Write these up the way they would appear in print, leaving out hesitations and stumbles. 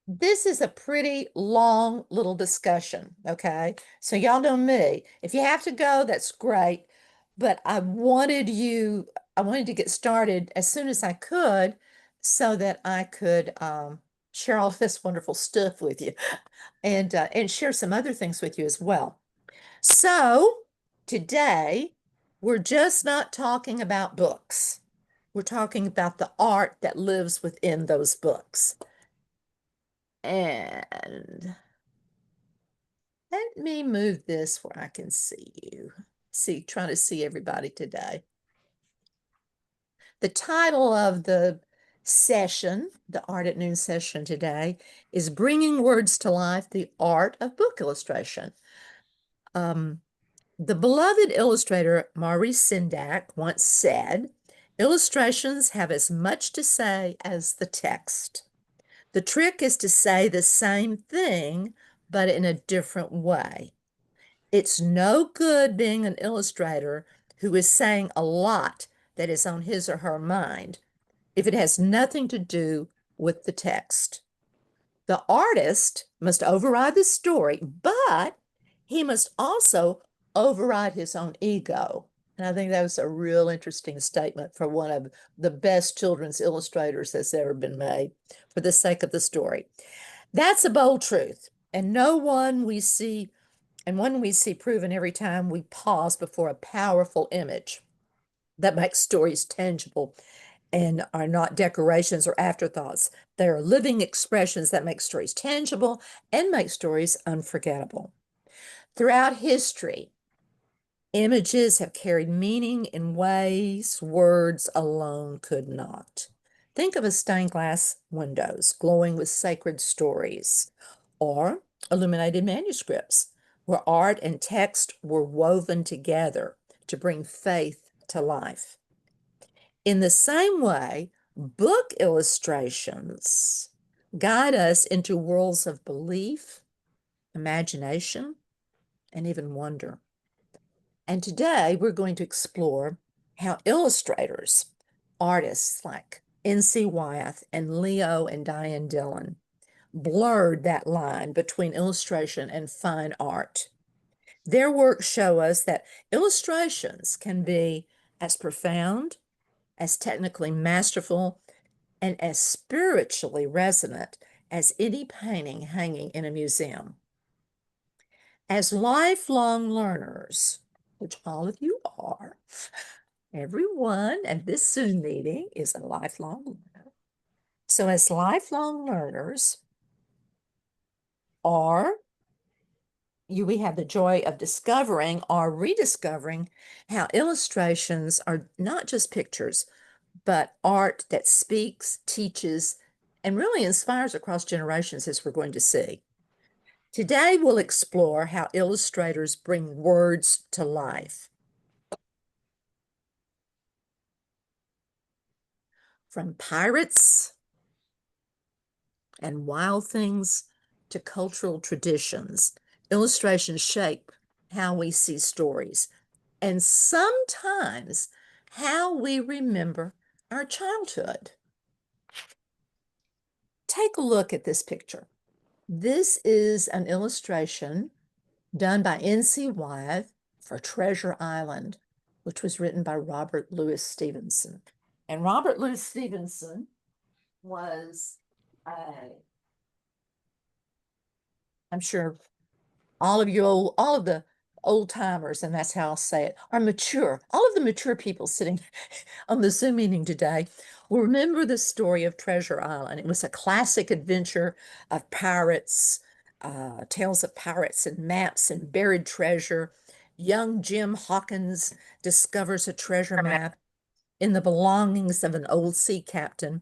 This is a pretty long little discussion, okay? So y'all know me. If you have to go, that's great. But I wanted to get started as soon as I could so that I could share all this wonderful stuff with you and share some other things with you as well. So today, we're just not talking about books. We're talking about the art that lives within those books. And let me move this where I can see you. Trying to see everybody today. The title of the session, the Art at Noon session today, is Bringing Words to Life, the Art of Book Illustration. The beloved illustrator Maurice Sendak once said, illustrations have as much to say as the text. The trick is to say the same thing, but in a different way. It's no good being an illustrator who is saying a lot that is on his or her mind if it has nothing to do with the text. The artist must override the story, but he must also override his own ego. And I think that was a real interesting statement for one of the best children's illustrators that's ever been made for the sake of the story. That's a bold truth, and one we see proven every time we pause before a powerful image that makes stories tangible and are not decorations or afterthoughts. They are living expressions that make stories tangible and make stories unforgettable. Throughout history, images have carried meaning in ways words alone could not. Think of a stained glass windows glowing with sacred stories, or illuminated manuscripts where art and text were woven together to bring faith to life. In the same way, book illustrations guide us into worlds of belief, imagination, and even wonder. And today we're going to explore how illustrators, artists like N.C. Wyeth and Leo and Diane Dillon, blurred that line between illustration and fine art. Their works show us that illustrations can be as profound, as technically masterful, and as spiritually resonant as any painting hanging in a museum. As lifelong learners, which all of you are, everyone at this Zoom meeting is a lifelong learner. So as lifelong learners, we have the joy of discovering or rediscovering how illustrations are not just pictures, but art that speaks, teaches, and really inspires across generations, as we're going to see. Today, we'll explore how illustrators bring words to life. From pirates and wild things to cultural traditions, illustrations shape how we see stories and sometimes how we remember our childhood. Take a look at this picture. This is an illustration done by N.C. Wyeth for Treasure Island, which was written by Robert Louis Stevenson. And Robert Louis Stevenson was, I'm sure all of the old timers, and that's how I'll say it, are mature. All of the mature people sitting on the Zoom meeting today will remember the story of Treasure Island. It was a classic adventure of pirates, tales of pirates and maps and buried treasure. Young Jim Hawkins discovers a treasure map in the belongings of an old sea captain.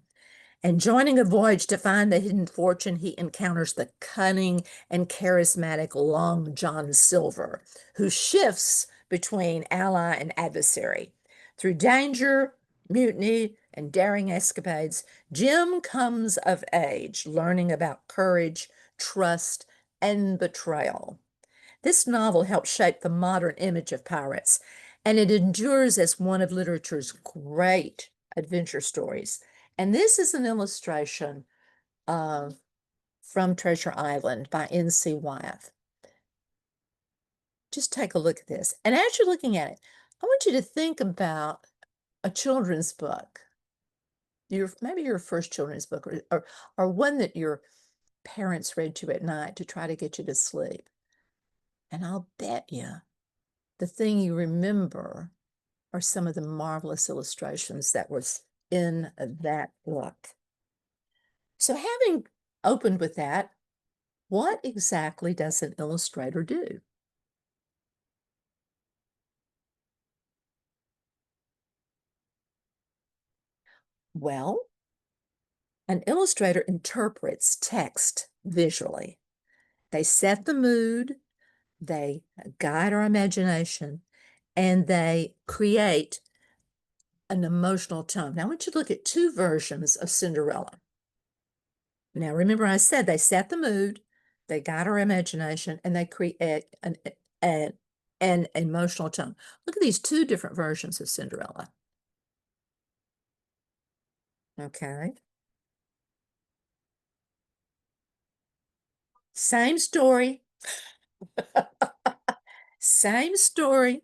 And joining a voyage to find the hidden fortune, he encounters the cunning and charismatic Long John Silver, who shifts between ally and adversary. Through danger, mutiny, and daring escapades, Jim comes of age, learning about courage, trust, and betrayal. This novel helped shape the modern image of pirates, and it endures as one of literature's great adventure stories. And this is an illustration from Treasure Island by N.C. Wyeth. Just take a look at this. And as you're looking at it, I want you to think about a children's book. Maybe your first children's book, or one that your parents read to you at night to try to get you to sleep. And I'll bet you the thing you remember are some of the marvelous illustrations that was in that book. So having opened with that, what exactly does an illustrator do? Well, an illustrator interprets text visually. They set the mood, they guide our imagination, and they create an emotional tone. Now, I want you to look at two versions of Cinderella. Now, remember I said they set the mood, they guide our imagination, and they create an emotional tone. Look at these two different versions of Cinderella. Okay. Same story, same story,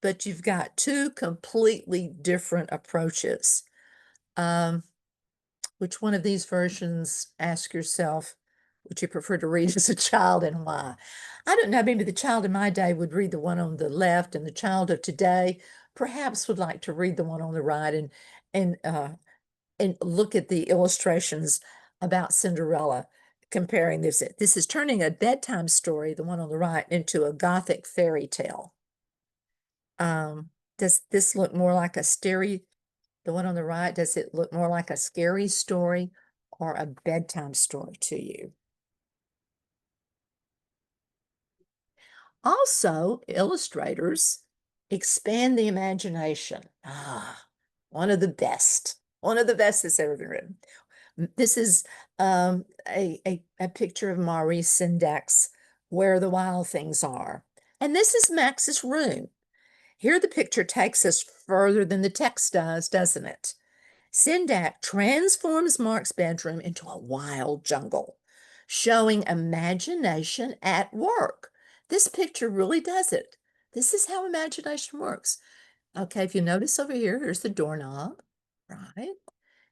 but you've got two completely different approaches. Which one of these versions, ask yourself, would you prefer to read as a child and why? I don't know, maybe the child in my day would read the one on the left, and the child of today perhaps would like to read the one on the right and look at the illustrations about Cinderella, comparing this. This is turning a bedtime story, the one on the right, into a Gothic fairy tale. Does this look more like the one on the right, does it look more like a scary story or a bedtime story to you? Also, illustrators expand the imagination. One of the best that's ever been written. This is a picture of Maurice Sendak's Where the Wild Things Are. And this is Max's room. Here the picture takes us further than the text does, doesn't it? Sendak transforms Mark's bedroom into a wild jungle, showing imagination at work. This picture really does it. This is how imagination works. Okay, if you notice over here, here's the doorknob, right?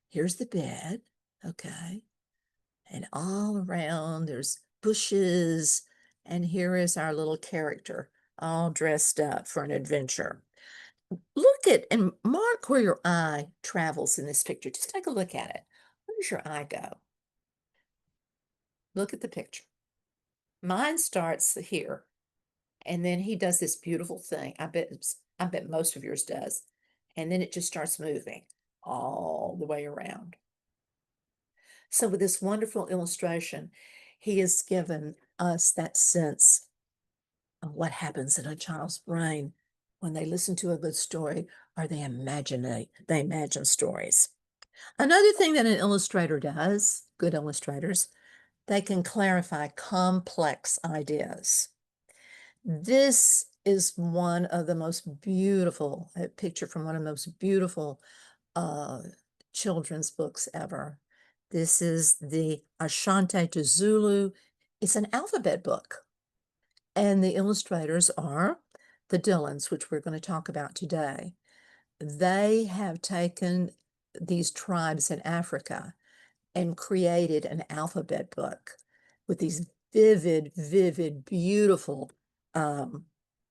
Here's the bed, okay? And all around there's bushes, and here is our little character, all dressed up for an adventure. Look at and mark where your eye travels in this picture. Just take a look at it. Where does your eye go? Look at the picture. Mine starts here, and then he does this beautiful thing. I bet most of yours does. And then it just starts moving all the way around. So with this wonderful illustration, he has given us that sense of what happens in a child's brain when they listen to a good story or they imagine stories. Another thing that an illustrator does, good illustrators, they can clarify complex ideas. This is one of the most beautiful, a picture from one of the most beautiful uh, children's books ever. This is the Ashanti to Zulu. It's an alphabet book. And the illustrators are the Dillons, which we're going to talk about today. They have taken these tribes in Africa and created an alphabet book with these vivid, beautiful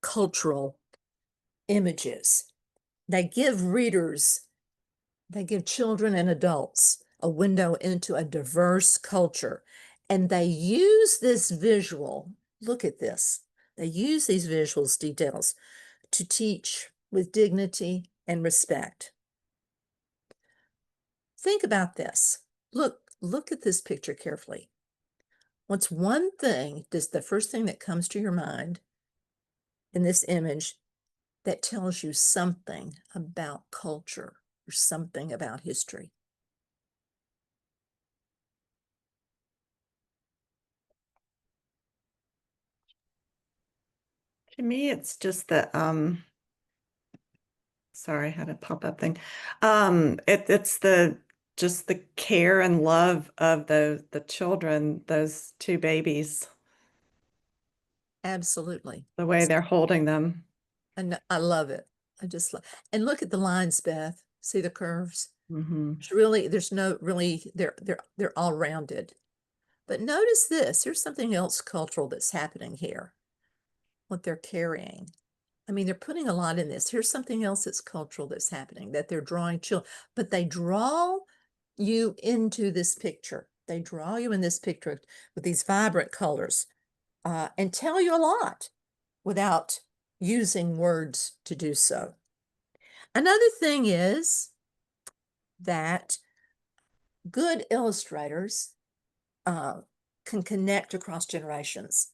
cultural images. They give children and adults a window into a diverse culture. And they use this visual, look at this, they use these visuals details to teach with dignity and respect. Think about this. Look at this picture carefully. What's one thing, does the first thing that comes to your mind in this image that tells you something about culture or something about history? To me, it's just the sorry, I had a pop-up thing. It's the just the care and love of the children, those two babies, Absolutely. the way they're holding them. And I love it. I just love, and look at the lines, Beth. See the curves? Hmm. It's really, there's no really, they're all rounded. But notice this, here's something else cultural that's happening here, what they're carrying. I mean, they're putting a lot in this. Here's something else that's cultural that's happening, that they're drawing children, but they draw you into this picture. They draw you in this picture with these vibrant colors and tell you a lot without using words to do so. Another thing is that good illustrators uh, can connect across generations.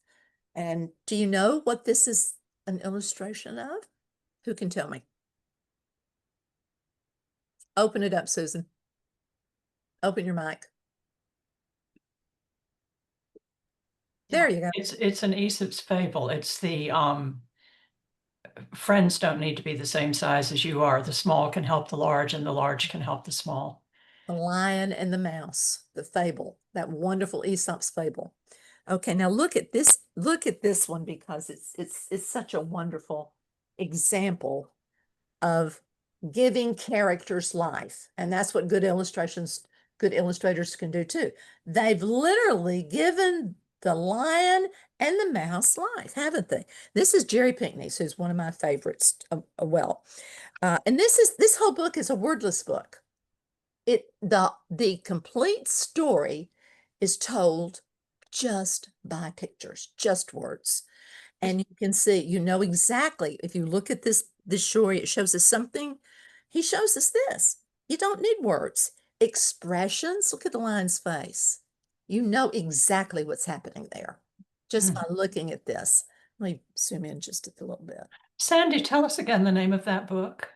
And do you know what this is an illustration of? Who can tell me? Open it up, Susan. Open your mic. There Yeah, you go. it's an Aesop's fable. It's the friends don't need to be the same size as you are. The small can help the large, and the large can help the small. The Lion and the Mouse, the fable, that wonderful Aesop's fable. Okay, now look at this. Look at this one because it's such a wonderful example of giving characters life. And that's what good illustrators can do too. They've literally given the lion and the mouse life, haven't they? This is Jerry Pinkney's, who's one of my favorites. And this whole book is a wordless book. The complete story is told just by pictures, just words. And you can see, you know exactly, if you look at this story, it shows us something. He shows us this. You don't need words. Expressions, look at the lion's face. You know exactly what's happening there just by looking at this. Let me zoom in just a little bit. Sandy, tell us again the name of that book.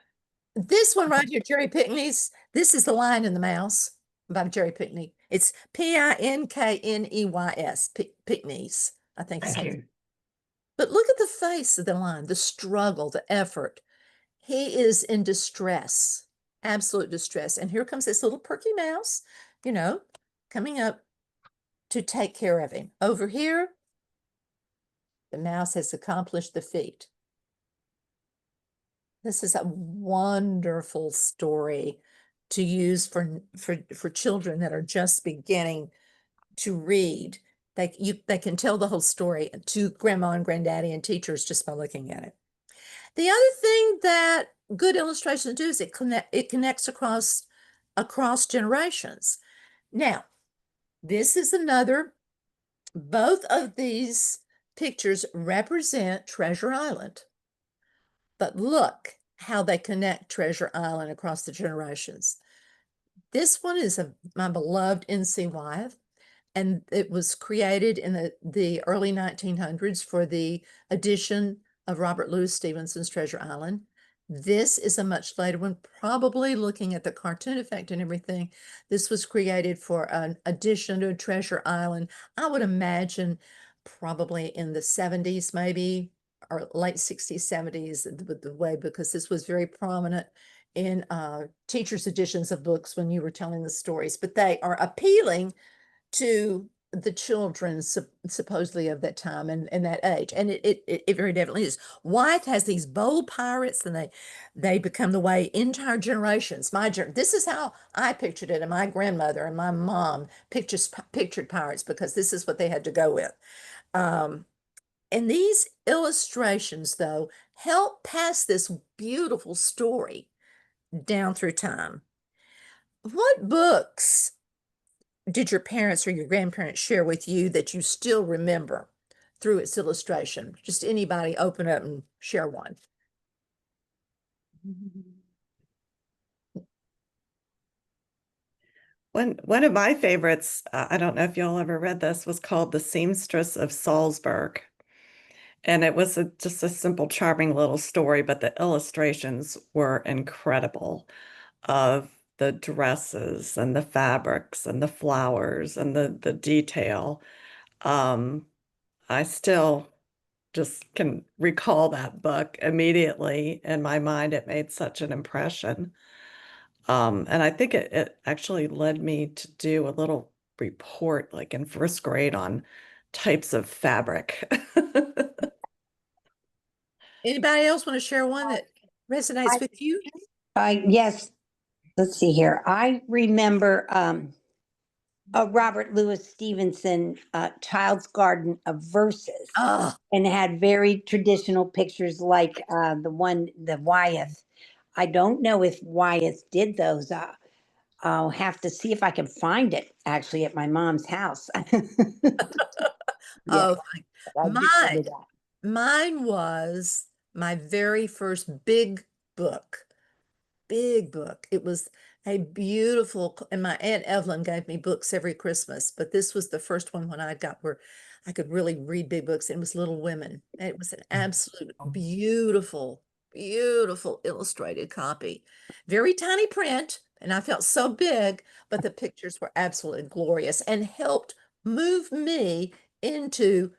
This one right here, Jerry Pinkney's, this is The Lion and the Mouse by Jerry Pinkney. It's Pinkneys, Pinkney's, I think. Thank you. But look at the face of the lion, the struggle, the effort. He is in distress, absolute distress. And here comes this little perky mouse, coming up to take care of him. Over here, the mouse has accomplished the feat. This is a wonderful story to use for children that are just beginning to read. They can tell the whole story to grandma and granddaddy and teachers just by looking at it. The other thing that good illustrations do is it connects across generations. Now, this is both of these pictures represent Treasure Island. But look how they connect Treasure Island across the generations. This one is my beloved N.C. Wyeth, and it was created in the early 1900s for the edition of Robert Louis Stevenson's Treasure Island. This is a much later one, probably looking at the cartoon effect and everything. This was created for an addition to Treasure Island. I would imagine probably in the 70s, maybe, or late 60s, 70s, the way, because this was very prominent in teachers' editions of books when you were telling the stories. But they are appealing to the children supposedly of that time and that age, and it very definitely is. Wyeth has these bold pirates, and they become the way entire generations. This is how I pictured it, and my grandmother and my mom pictured pirates because this is what they had to go with. And these illustrations, though, help pass this beautiful story down through time. What books did your parents or your grandparents share with you that you still remember through its illustration? Just anybody open up and share one. One of my favorites, I don't know if y'all ever read this, was called The Seamstress of Salzburg. And it was just a simple, charming little story, but the illustrations were incredible of the dresses and the fabrics and the flowers and the detail. I still just can recall that book immediately in my mind. It made such an impression. And I think it actually led me to do a little report like in first grade on types of fabric. Anybody else want to share one that resonates with you? Yes, let's see here. I remember Robert Louis Stevenson, Child's Garden of Verses, Oh, and had very traditional pictures like the Wyeth. I don't know if Wyeth did those. I'll have to see if I can find it actually at my mom's house. Yeah, oh, I do remember mine. that. Mine was my very first big book. It was a beautiful, and my Aunt Evelyn gave me books every Christmas, but this was the first one when I got where I could really read big books. It was Little Women. And it was an absolute beautiful, beautiful illustrated copy. Very tiny print, and I felt so big, but the pictures were absolutely glorious and helped move me into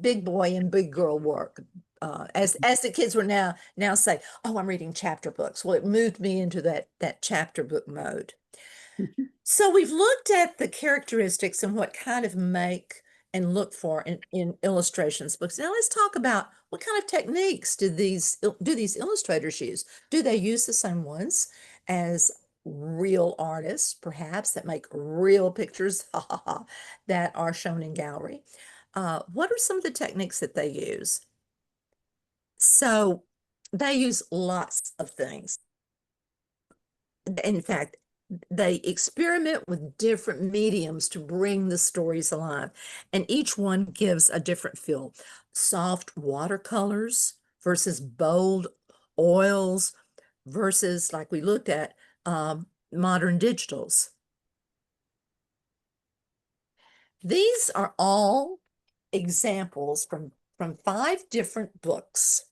big boy and big girl work. As the kids were now say, oh, I'm reading chapter books. Well, it moved me into that chapter book mode. So we've looked at the characteristics and what kind of make and look for in illustrations books. Now let's talk about what kind of techniques do these illustrators use? Do they use the same ones as real artists, perhaps, that make real pictures that are shown in gallery? What are some of the techniques that they use? So they use lots of things. In fact, they experiment with different mediums to bring the stories alive, and each one gives a different feel. Soft watercolors versus bold oils versus, like we looked at, modern digitals. These are all examples from 5 different books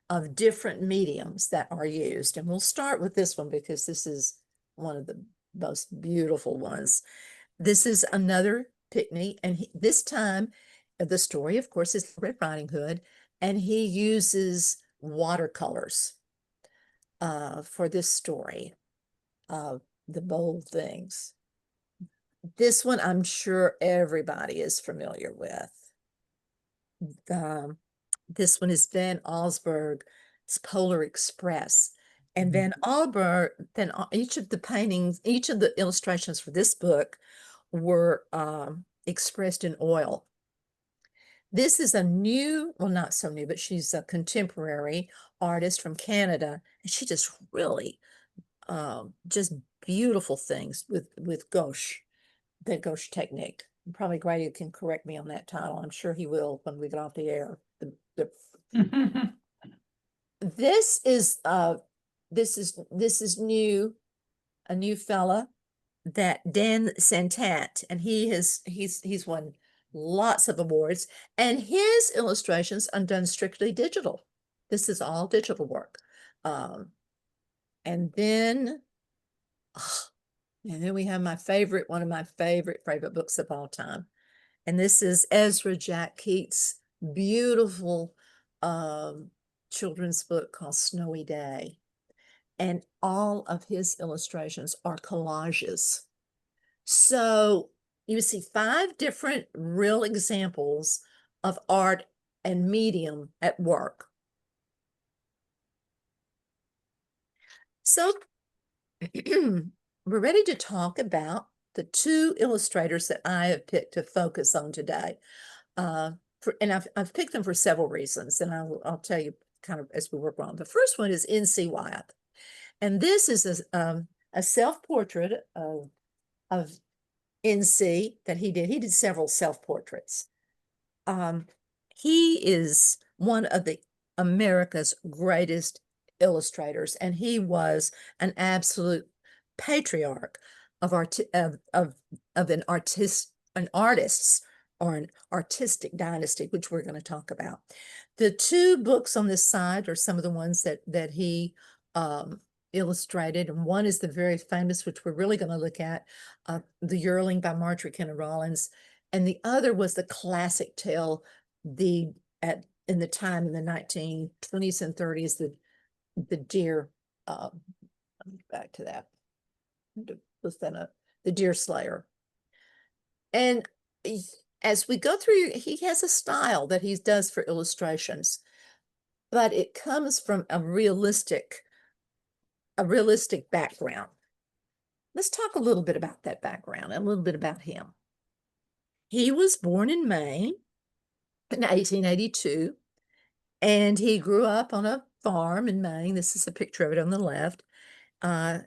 of different mediums that are used. And we'll start with this one because this is one of the most beautiful ones. This is another Pickney, and this time the story, of course, is Red Riding Hood, and he uses watercolors for this story of the bold things. This one I'm sure everybody is familiar with. This one is Van Allsburg's Polar Express. And Van Allsburg, each of the paintings, each of the illustrations for this book were expressed in oil. This is a new, well, not so new, but she's a contemporary artist from Canada. And she just really just beautiful things with gouache, the gouache technique. Probably Grady can correct me on that title. I'm sure he will when we get off the air. This is new, a new fella, that Dan Santat, and he's won lots of awards, and his illustrations are done strictly digital. This is all digital work. And then we have one of my favorite books of all time. And this is Ezra Jack Keats' beautiful children's book called Snowy Day. And all of his illustrations are collages. So you see 5 different real examples of art and medium at work. So we're ready to talk about the 2 illustrators that I have picked to focus on today. And I've picked them for several reasons, and I'll tell you kind of as we work on. The first one is N.C. Wyeth, and this is a self-portrait of N.C. that he did. He did several self-portraits. He is one of the America's greatest illustrators, and he was an absolute patriarch of an artist's or an artistic dynasty, which we're going to talk about. The 2 books on this side are some of the ones that he illustrated, and one is the very famous, which we're really going to look at, The Yearling by Marjorie Kenner Rollins, and the other was the classic tale, in the time in the 1920s and 30s, the deer back to that. Was then the Deer Slayer. And as we go through, he has a style that he does for illustrations, but it comes from a realistic background. Let's talk a little bit about that background, a little bit about him. He was born in Maine in 1882, and he grew up on a farm in Maine. This is a picture of it on the left.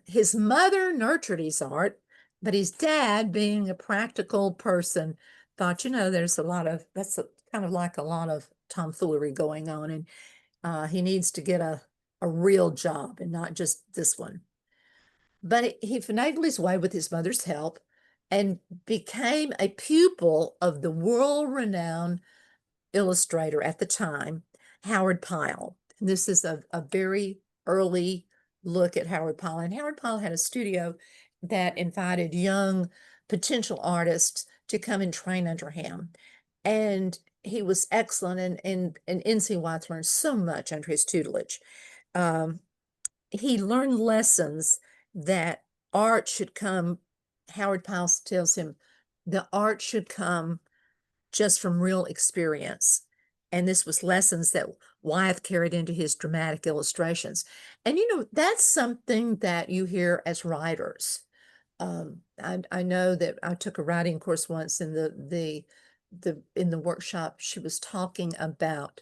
His mother nurtured his art, but his dad, being a practical person, thought, there's kind of like a lot of tomfoolery going on, and he needs to get a real job and not just this one. But he finagled his way with his mother's help and became a pupil of the world-renowned illustrator at the time, Howard Pyle. And this is a very early look at Howard Pyle. And Howard Pyle had a studio that invited young potential artists to come and train under him. And he was excellent, and N.C. Watts learned so much under his tutelage. He learned lessons that art should come. Howard Pyle tells him the art should come just from real experience. And this was lessons that Wyeth carried into his dramatic illustrations. And that's something that you hear as writers. I know that I took a writing course once in in the workshop. She was talking about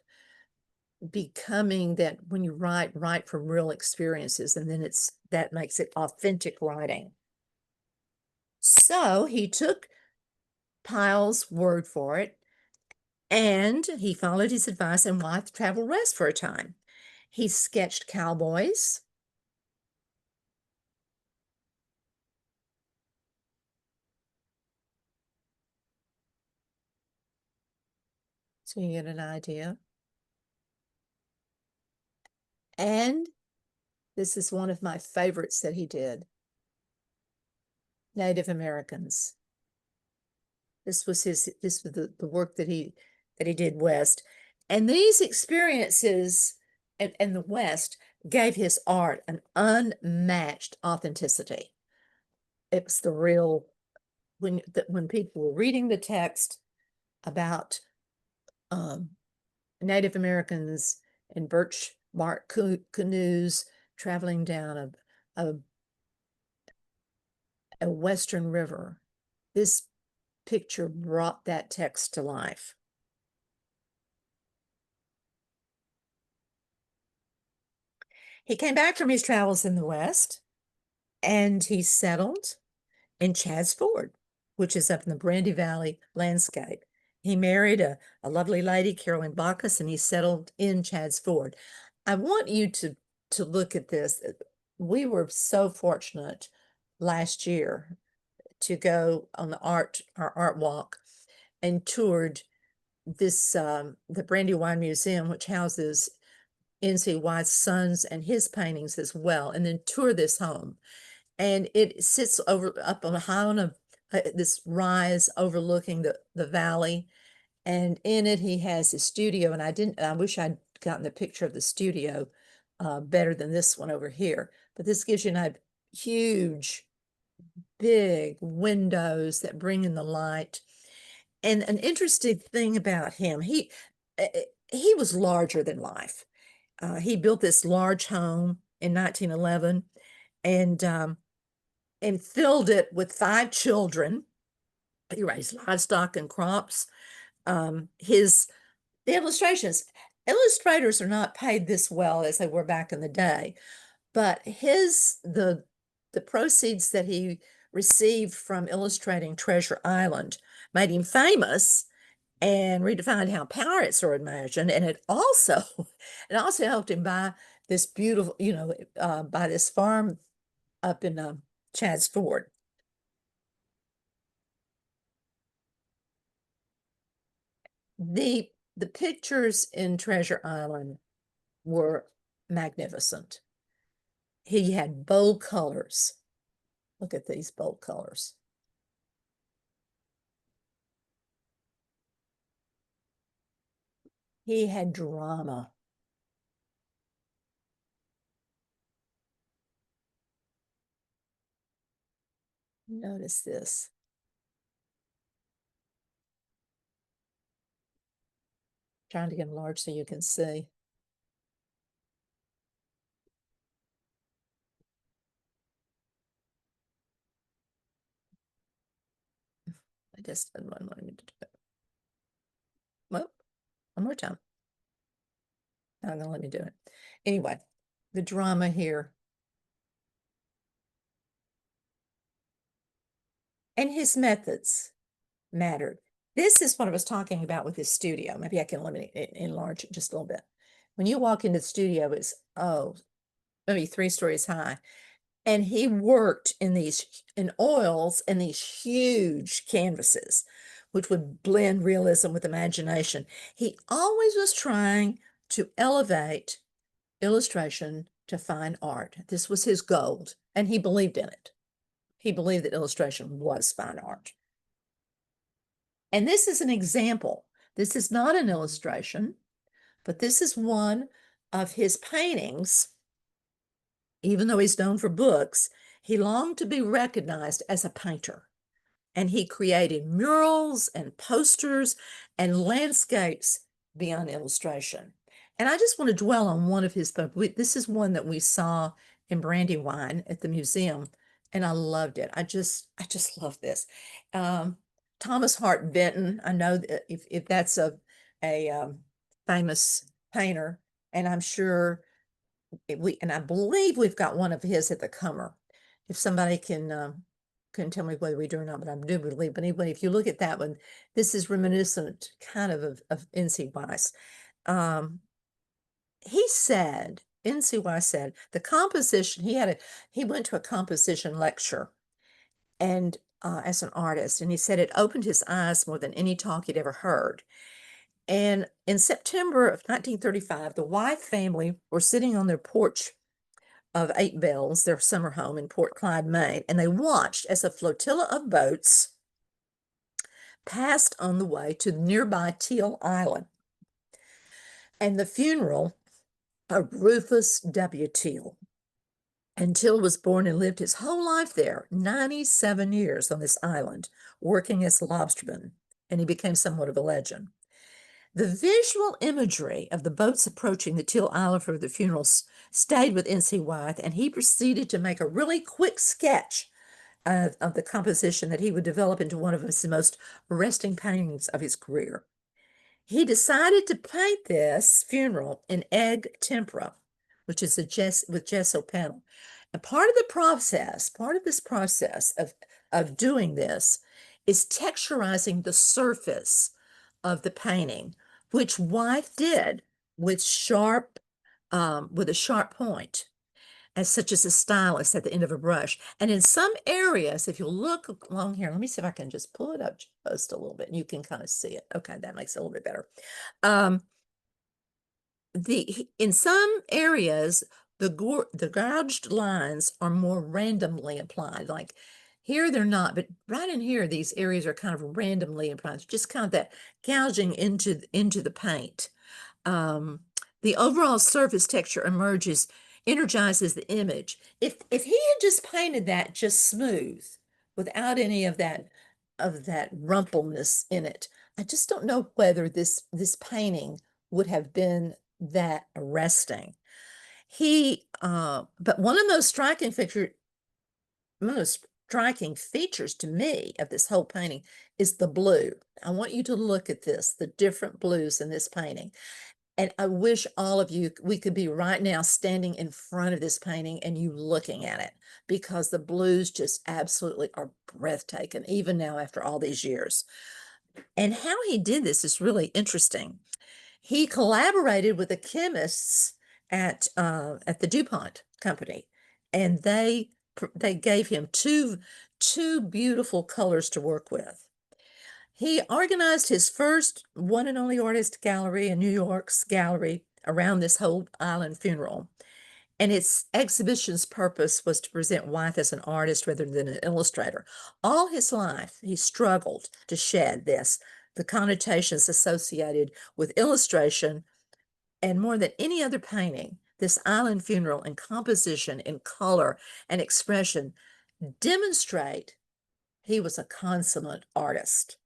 becoming that when you write from real experiences, and then that makes it authentic writing. So he took Pyle's word for it, and he followed his advice and Wyeth traveled west for a time. He sketched cowboys. So you get an idea. And this is one of my favorites that he did. Native Americans. This was the work that he did west. And these experiences in the West gave his art an unmatched authenticity. It was the real, when people were reading the text about Native Americans in birch bark canoes traveling down a western river, this picture brought that text to life. He came back from his travels in the West, and he settled in Chadds Ford, which is up in the Brandy Valley landscape. He married a lovely lady, Carolyn Bacchus, and he settled in Chadds Ford. I want you to look at this. We were so fortunate last year to go on our art walk and toured this the Brandywine Museum, which houses N.C. Wyeth's sons and his paintings as well, and then tour this home. And it sits up on high on this rise overlooking the valley. And in it, he has his studio. And I wish I'd gotten the picture of the studio better than this one over here. But this gives you a huge, big windows that bring in the light. And an interesting thing about him, he was larger than life. He built this large home in 1911 and filled it with 5 children. He raised livestock and crops. The illustrators are not paid this well as they were back in the day, but the proceeds that he received from illustrating Treasure Island made him famous and redefined how pirates are imagined. And it also helped him buy this beautiful, buy this farm up in Chadds Ford. The pictures in Treasure Island were magnificent. He had bold colors. Look at these bold colors. He had drama. Notice this. Trying to get them large so you can see. I just didn't want me to do it. Well, one more time. Not gonna let me do it. Anyway, the drama here. And his methods mattered. This is what I was talking about with his studio. Maybe I can enlarge it just a little bit. When you walk into the studio, it's, maybe 3 stories high. And he worked in oils and these huge canvases, which would blend realism with imagination. He always was trying to elevate illustration to fine art. This was his goal, and he believed in it. He believed that illustration was fine art. And this is an example. This is not an illustration, but this is one of his paintings. Even though he's known for books, he longed to be recognized as a painter. And he created murals and posters and landscapes beyond illustration. And I just want to dwell on one of his, this is one that we saw in Brandywine at the museum, and I loved it. I just love this. Thomas Hart Benton, I know that if that's a famous painter, and I'm sure and I believe we've got one of his at the Comer. If somebody can tell me whether we do or not, but I do believe. But anyway, if you look at that one, this is reminiscent kind of N.C. Weiss. He said, N.C. Weiss said, the composition, he went to a composition lecture and as an artist, and he said it opened his eyes more than any talk he'd ever heard. And in September of 1935, the Wythe family were sitting on their porch of Eight Bells, their summer home in Port Clyde, Maine, and they watched as a flotilla of boats passed on the way to nearby Teal Island and the funeral of Rufus W. Teal. And Teal was born and lived his whole life there, 97 years on this island, working as a lobsterman, and he became somewhat of a legend. The visual imagery of the boats approaching the Teal Island for the funerals stayed with N.C. Wythe, and he proceeded to make a really quick sketch of the composition that he would develop into one of his most arresting paintings of his career. He decided to paint this funeral in egg tempera, which is with gesso panel. And part of this process of doing this is texturizing the surface of the painting, which Wythe did with a sharp point, as such as a stylus at the end of a brush. And in some areas, if you look along here, let me see if I can just pull it up just a little bit and you can kind of see it. Okay, that makes it a little bit better. In some areas, the gouged lines are more randomly applied. Like here, they're not, but right in here, these areas are kind of randomly applied. Just kind of that gouging into the paint. The overall surface texture energizes the image. If he had just painted that just smooth, without any of that rumpleness in it, I just don't know whether this painting would have been that arresting. But one of the most striking features to me of this whole painting is the blue. I want you to look at this, the different blues in this painting. And I wish all of you, we could be right now standing in front of this painting and you looking at it, because the blues just absolutely are breathtaking, even now after all these years. And how he did this is really interesting. He collaborated with the chemists at the DuPont company, and they gave him two beautiful colors to work with. He organized his first one and only artist gallery in New York's gallery around this whole island funeral. And its exhibition's purpose was to present Wythe as an artist rather than an illustrator. All his life, he struggled to shed the connotations associated with illustration, and more than any other painting, this island funeral in composition, in color, and expression demonstrate He was a consummate artist.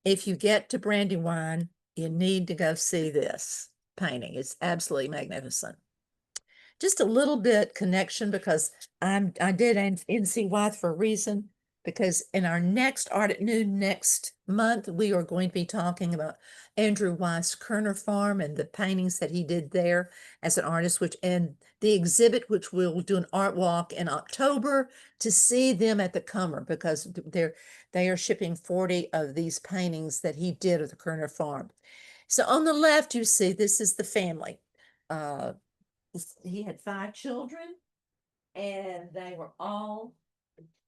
If you get to Brandywine, you need to go see this painting. It's absolutely magnificent. Just a little bit connection because I did NC Wythe for a reason, because in our next Art at Noon next month, we are going to be talking about Andrew Wyeth's Kerner Farm and the paintings that he did there as an artist, and the exhibit, which we'll do an art walk in October to see them at the Comer, because they are shipping 40 of these paintings that he did at the Kerner Farm. So on the left, you see this is the family. He had 5 children, and they were all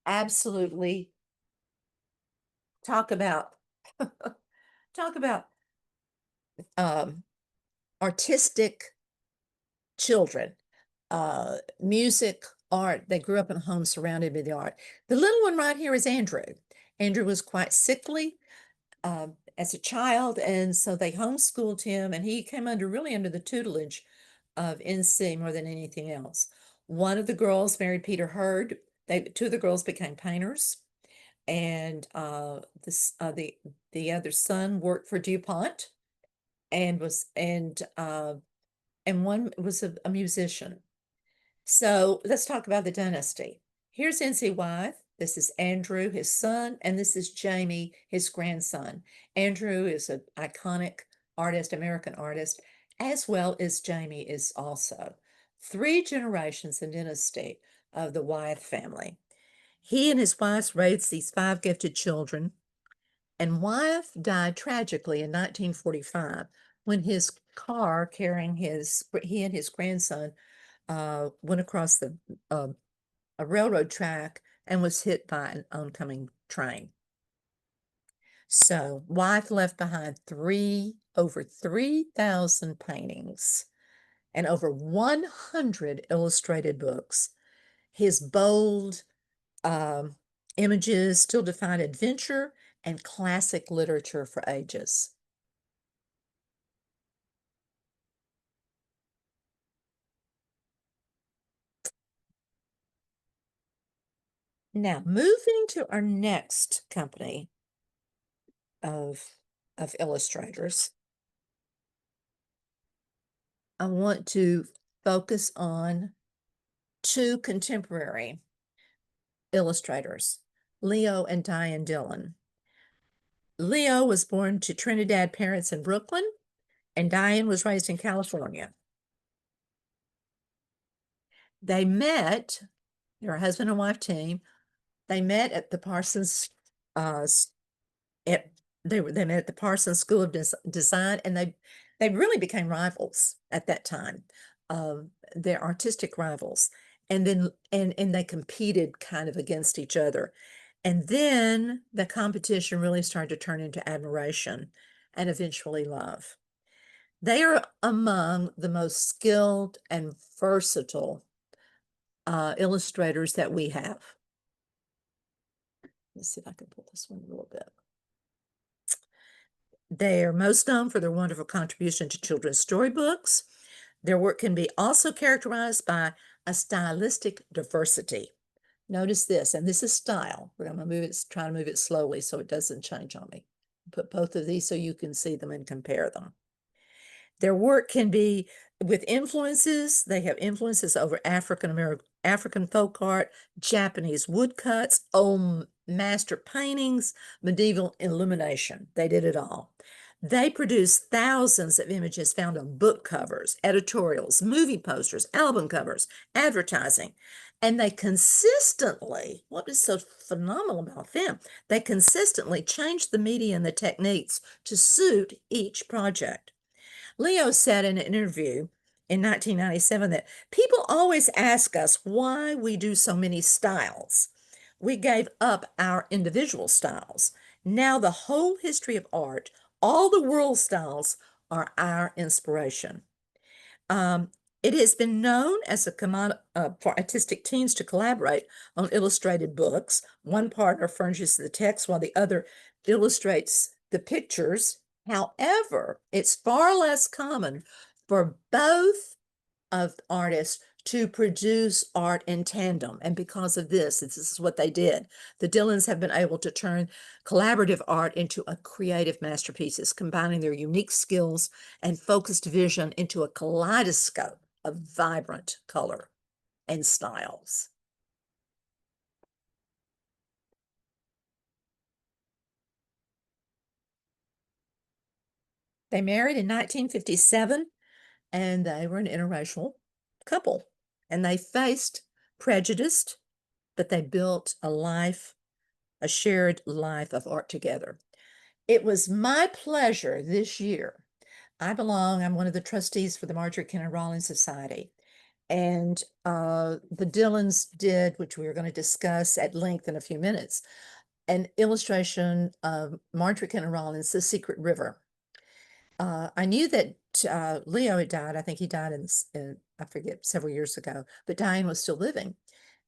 absolutely talk about artistic children, music, art. They grew up in a home surrounded by the art. The little one right here is Andrew. Andrew was quite sickly as a child, and so they homeschooled him, and he came really under the tutelage of NC more than anything else. One of the girls married Peter Hurd. 2 of the girls became painters, and the other son worked for DuPont, and one was a musician. So let's talk about the dynasty. Here's NC Wythe. This is Andrew, his son, and this is Jamie, his grandson. Andrew is an iconic artist, American artist, as well as Jamie is also. 3 generations in dynasty of the Wythe family. He and his wife raised these 5 gifted children, and Wythe died tragically in 1945 when his car carrying he and his grandson went across a railroad track and was hit by an oncoming train. So Wythe left behind over 3,000 paintings and over 100 illustrated books. His bold images still define adventure and classic literature for ages. Now, moving to our next company of illustrators, I want to focus on 2 contemporary illustrators, Leo and Diane Dillon. Leo was born to Trinidad parents in Brooklyn, and Diane was raised in California. They met, they're a husband and wife team. They met at the Parsons they met at the Parsons School of Design, and they really became rivals at that time. They're artistic rivals, and then and they competed kind of against each other. And then the competition really started to turn into admiration and eventually love. They are among the most skilled and versatile illustrators that we have. Let's see if I can pull this one a little bit. They are most known for their wonderful contribution to children's storybooks. Their work can be also characterized by a stylistic diversity. Notice this, and this is style. We're going to try to move it slowly so it doesn't change on me. Put both of these so you can see them and compare them. Their work can be with influences. They have influences over African folk art, Japanese woodcuts, old master paintings, medieval illumination. They did it all. They produced thousands of images found on book covers, editorials, movie posters, album covers, advertising. And they consistently, what is so phenomenal about them? They consistently changed the media and the techniques to suit each project. Leo said in an interview in 1997 that people always ask us why we do so many styles. We gave up our individual styles. Now the whole history of art, all the world styles are our inspiration. It has been known as a command for artistic teams to collaborate on illustrated books. One partner furnishes the text while the other illustrates the pictures. However, it's far less common for both of artists to produce art in tandem. And because of this is what they did. The Dillons have been able to turn collaborative art into a creative masterpieces, combining their unique skills and focused vision into a kaleidoscope of vibrant color and styles. They married in 1957, and they were an interracial couple. And they faced prejudice, but they built a shared life of art together. It was my pleasure this year. I'm one of the trustees for the Marjorie Kenner Rollins Society. And the Dillons did, which we are going to discuss at length in a few minutes, an illustration of Marjorie Kenner Rollins' The Secret River. I knew that Leo had died. I think he died I forget, several years ago, but Diane was still living.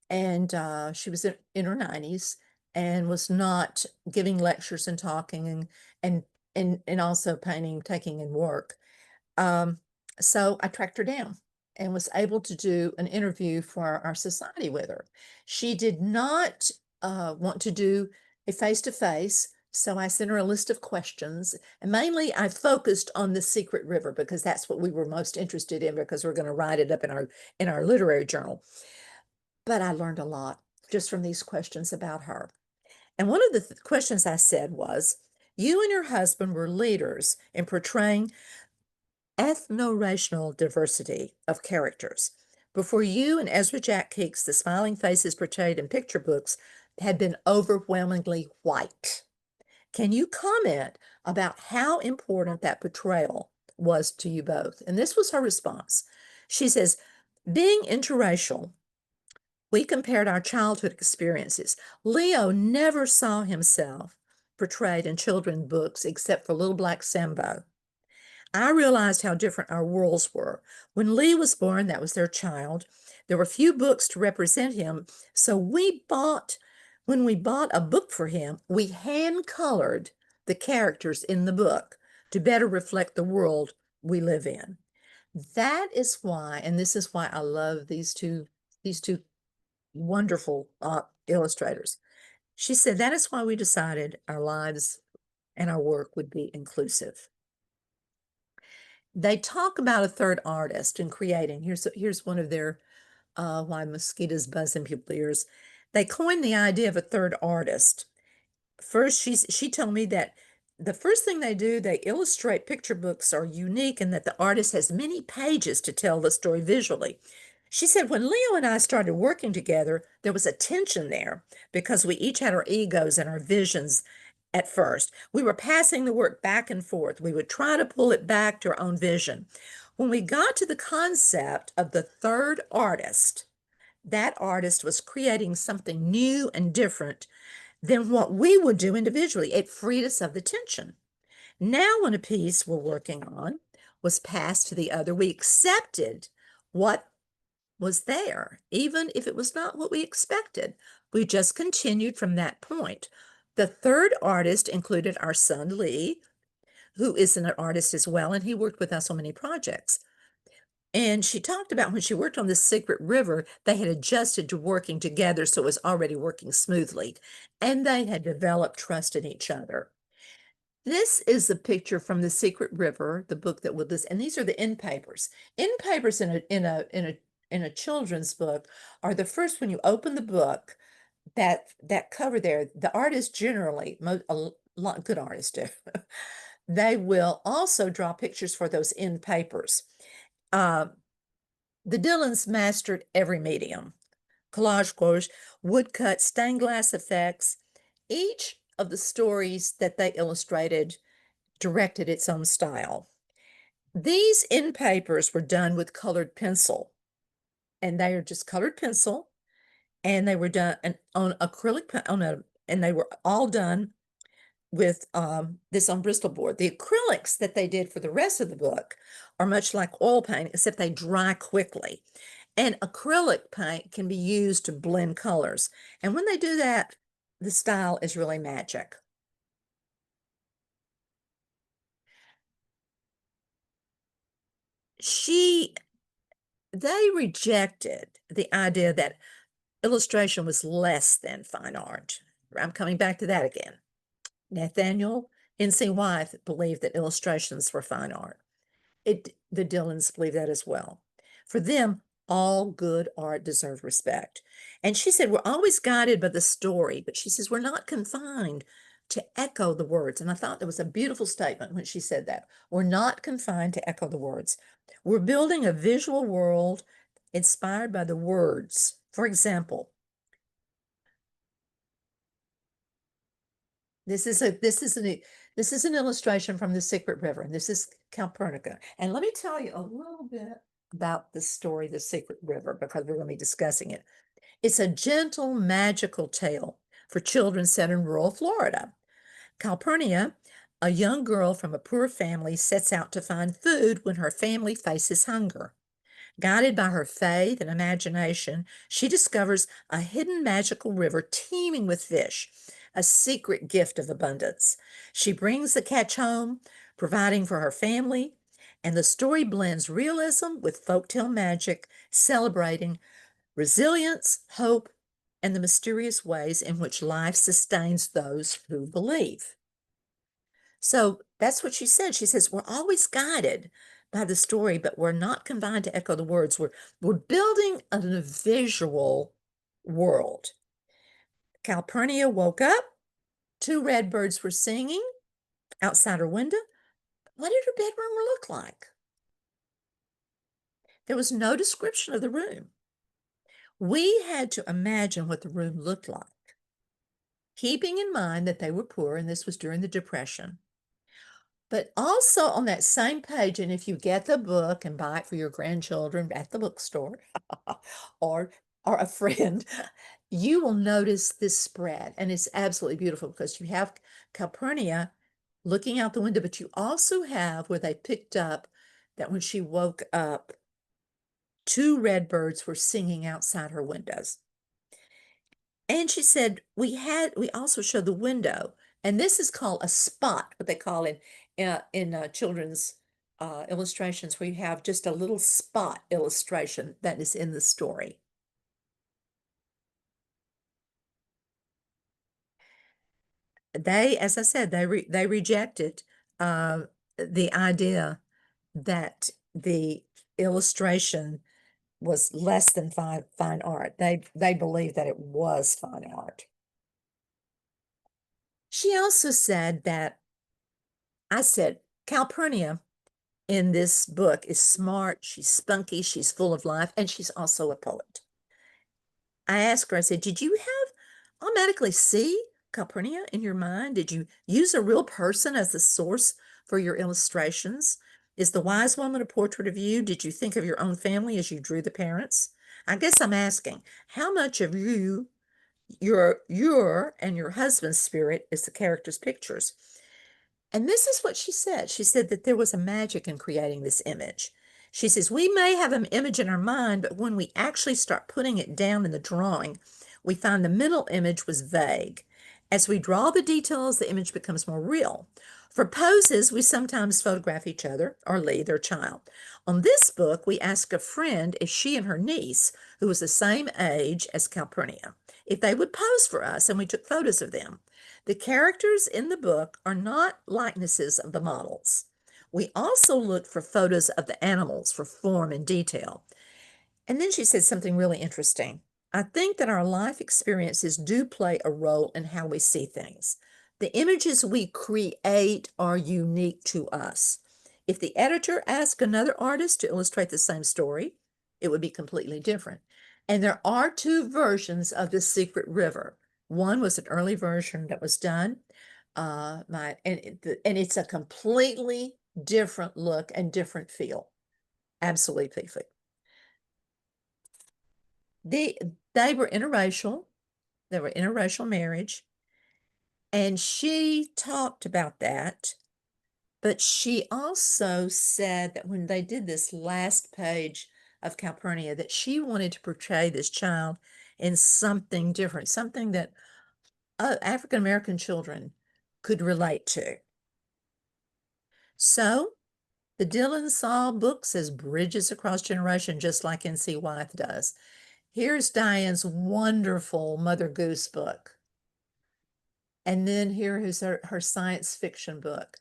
And she was in her 90s and was not giving lectures and talking and also painting, taking in work. So I tracked her down and was able to do an interview for our society with her. She did not want to do a face-to-face, so I sent her a list of questions. And mainly I focused on the Secret River because that's what we were most interested in, because we're going to write it up in our literary journal. But I learned a lot just from these questions about her. And one of the questions I said was, you and your husband were leaders in portraying ethno-racial diversity of characters. Before you and Ezra Jack Keeks, the smiling faces portrayed in picture books had been overwhelmingly white. Can you comment about how important that portrayal was to you both? And this was her response. She says, being interracial, we compared our childhood experiences. Leo never saw himself portrayed in children's books except for Little Black Sambo. I realized how different our worlds were. When Lee was born, that was their child. There were few books to represent him, so when we bought a book for him, we hand-colored the characters in the book to better reflect the world we live in. That is why, and this is why I love these two wonderful illustrators. She said, that is why we decided our lives and our work would be inclusive. They talk about a third artist in creating. Here's one of their why mosquitoes buzz in people's ears. They coined the idea of a third artist. First, she told me that the first thing they do, they illustrate picture books are unique in that the artist has many pages to tell the story visually. She said, when Leo and I started working together, there was a tension there because we each had our egos and our visions at first. We were passing the work back and forth. We would try to pull it back to our own vision. When we got to the concept of the third artist, that artist was creating something new and different than what we would do individually. It freed us of the tension. Now, when a piece we're working on was passed to the other, we accepted what was there, even if it was not what we expected. We just continued from that point. The third artist included our son, Lee, who is an artist as well, and he worked with us on many projects. And she talked about when she worked on The Secret River, they had adjusted to working together, so it was already working smoothly, and they had developed trust in each other. This is a picture from The Secret River, the book that was, and these are the end papers. End papers in a children's book are the first when you open the book. That cover there, the artists generally, a lot good artists do. They will also draw pictures for those end papers. The Dillons mastered every medium: collage, gouache, woodcut, stained glass effects. Each of the stories that they illustrated directed its own style. These end papers were done with colored pencil, and they are just colored pencil, and they were done on acrylic and they were all done with this on Bristol board. The acrylics that they did for the rest of the book are much like oil paint, except they dry quickly. And acrylic paint can be used to blend colors. And when they do that, the style is really magic. they rejected the idea that illustration was less than fine art. I'm coming back to that again. Nathaniel N.C. Wyeth believed that illustrations were fine art. The Dillons believe that as well. For them, all good art deserved respect. And she said, we're always guided by the story, but she says, we're not confined to echo the words. And I thought that was a beautiful statement when she said that. We're not confined to echo the words. We're building a visual world inspired by the words. For example, this is an illustration from the Secret River, and this is Calpurnia. And let me tell you a little bit about the story, the Secret River, because we're going to be discussing it. It's a gentle, magical tale for children set in rural Florida. Calpurnia, a young girl from a poor family, sets out to find food when her family faces hunger. Guided by her faith and imagination, she discovers a hidden magical river teeming with fish, a secret gift of abundance. She brings the catch home, providing for her family, and the story blends realism with folktale magic, celebrating resilience, hope, and the mysterious ways in which life sustains those who believe. So that's what she said. She says, we're always guided by the story, but we're not confined to echo the words. We're building a visual world. Calpurnia woke up. 2 red birds were singing outside her window. What did her bedroom look like? There was no description of the room. We had to imagine what the room looked like, keeping in mind that they were poor, and this was during the Depression. But also on that same page, and if you get the book and buy it for your grandchildren at the bookstore or a friend, you will notice this spread. And it's absolutely beautiful because you have Calpurnia looking out the window, but you also have where they picked up that when she woke up, 2 red birds were singing outside her windows. And she said, we also showed the window, and this is called a spot, what they call in children's illustrations, where you have just a little spot illustration that is in the story. They, as I said, they rejected the idea that the illustration was less than fine art. They believed that it was fine art. She also said that, I said, Calpurnia in this book is smart, she's spunky, she's full of life, and she's also a poet. I asked her, I said, did you automatically see Calpurnia in your mind? Did you use a real person as the source for your illustrations? Is the wise woman a portrait of you? Did you think of your own family as you drew the parents? I guess I'm asking, how much of your and your husband's spirit is the character's pictures? And this is what she said. She said that there was a magic in creating this image. She says, we may have an image in our mind, but when we actually start putting it down in the drawing, we find the mental image was vague. As we draw the details, the image becomes more real. For poses, we sometimes photograph each other or Lee, their child. On this book, we asked a friend if she and her niece, who was the same age as Calpurnia, if they would pose for us, and we took photos of them. The characters in the book are not likenesses of the models. We also looked for photos of the animals for form and detail. And then she said something really interesting. I think that our life experiences do play a role in how we see things. The images we create are unique to us. If the editor asked another artist to illustrate the same story, it would be completely different. And there are 2 versions of The Secret River. One was an early version that was done. And it's a completely different look and different feel. Absolutely perfect. They were interracial. They were interracial marriage. And she talked about that. But she also said that when they did this last page of Calpurnia, that she wanted to portray this child in something different, something that African-American children could relate to. So The Dylan saw books as bridges across generation, just like N.C. Wyeth does. Here's Diane's wonderful Mother Goose book. And then here is her science fiction book.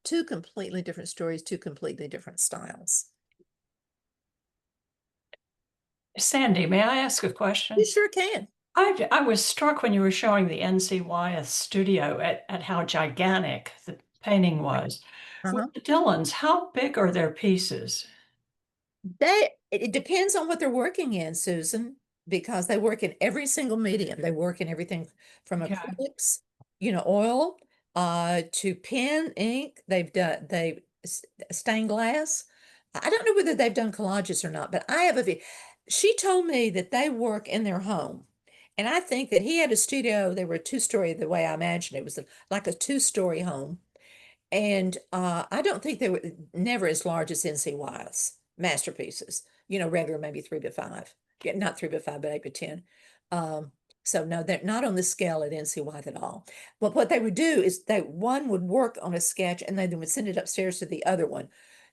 Two completely different stories, two completely different styles. Sandy, may I ask a question? You sure can. I was struck when you were showing the N.C. Wyeth studio at how gigantic the painting was. Uh-huh. With the Dylans, how big are their pieces? It depends on what they're working in, Susan, because they work in every single medium. They work in everything from Okay. acrylics, oil, to pen, ink. They stained glass. I don't know whether they've done collages or not, but I have she told me that they work in their home. And I think that he had a studio. They were a two-story, the way I imagined it was like a two-story home. And I don't think they were never as large as N.C. Wyeth's masterpieces, regular maybe 3x5. Yeah, not 3x5, but 8x10. So no, they're not on the scale at N.C. Wyeth at all. But what they would do is one would work on a sketch and they would send it upstairs to the other one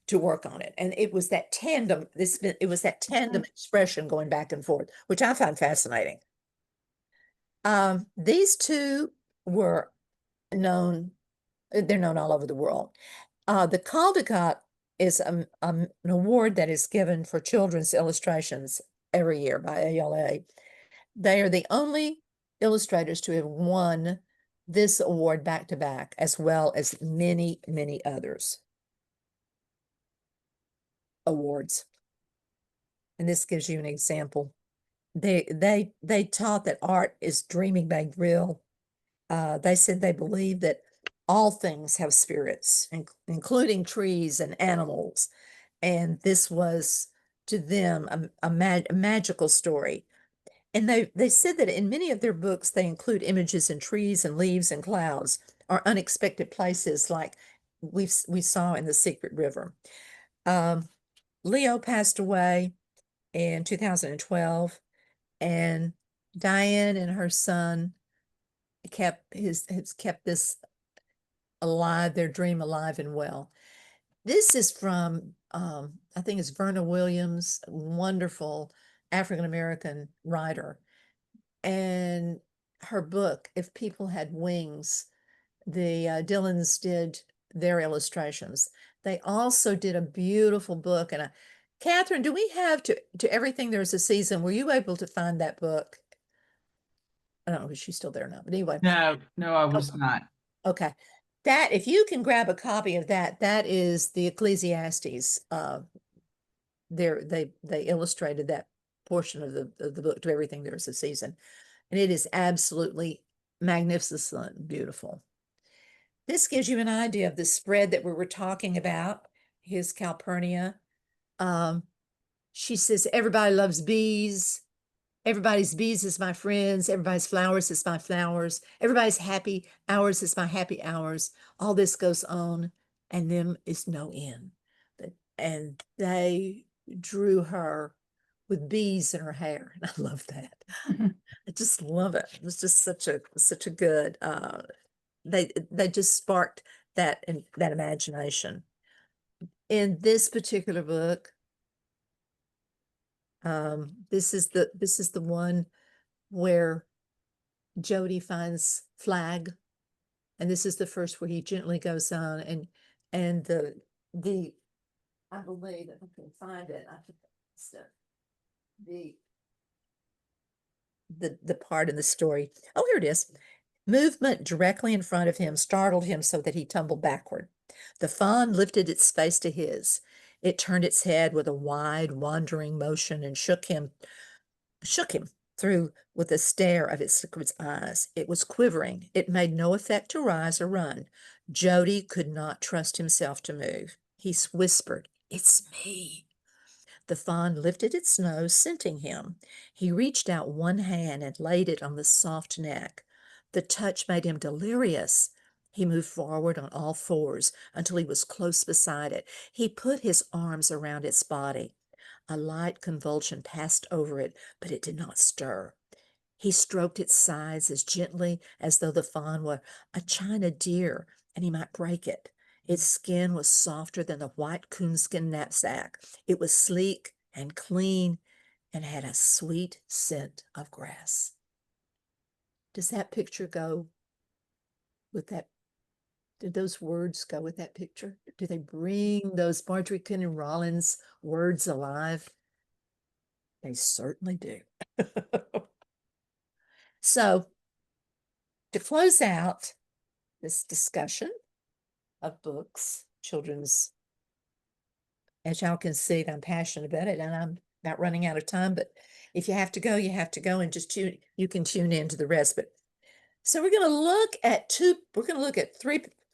to work on it. And it was that tandem, it was that tandem expression going back and forth, which I find fascinating. These two were known, they're known all over the world. The Caldecott is an award that is given for children's illustrations every year by ALA. They are the only illustrators to have won this award back to back, as well as many, many others awards. And this gives you an example. They taught that art is dreaming made real. They said they believe that all things have spirits, including trees and animals. And this was to them a magical story. And they said that in many of their books, they include images in trees and leaves and clouds or unexpected places like we saw in The Secret River. Leo passed away in 2012, and Diane and her son has kept this alive, their dream alive and well. This is from, I think it's Verna Williams, wonderful African-American writer. And her book, If People Had Wings, the Dylans did their illustrations. They also did a beautiful book. And Catherine, do we have to Everything There's a Season? Were you able to find that book? I don't know if she's still there or not, but anyway. No, I was not. Okay. That, if you can grab a copy of that, that is the Ecclesiastes. They illustrated that portion of the book, To Everything There's a Season. And it is absolutely magnificent, beautiful. This gives you an idea of the spread that we were talking about, his Calpurnia. She says, everybody loves bees. Everybody's bees is my friends. Everybody's flowers is my flowers. Everybody's happy hours is my happy hours. All this goes on, and them is no end. And they drew her with bees in her hair, and I love that. I just love it. It was just such a good. They just sparked that imagination. In this particular book, this is the one where Jody finds Flag, and this is the first where he gently goes on, and the I believe that I can find it. I think that's the part in the story. Oh, here it is. Movement directly in front of him startled him so that he tumbled backward. The fawn lifted its face to his. It turned its head with a wide, wandering motion and shook him through with a stare of its eyes. It was quivering. It made no effect to rise or run. Jody could not trust himself to move. He whispered, "It's me." The fawn lifted its nose, scenting him. He reached out one hand and laid it on the soft neck. The touch made him delirious. He moved forward on all fours until he was close beside it. He put his arms around its body. A light convulsion passed over it, but it did not stir. He stroked its sides as gently as though the fawn were a china deer and he might break it. Its skin was softer than the white coonskin knapsack. It was sleek and clean and had a sweet scent of grass. Does that picture go with that? Did those words go with that picture? Do they bring those Marjorie Kinnan Rollins words alive? They certainly do. So, to close out this discussion of books, children's, as y'all can see, I'm passionate about it and I'm not running out of time, but if you have to go, you have to go, and just you can tune in to the rest. But so we're going to look at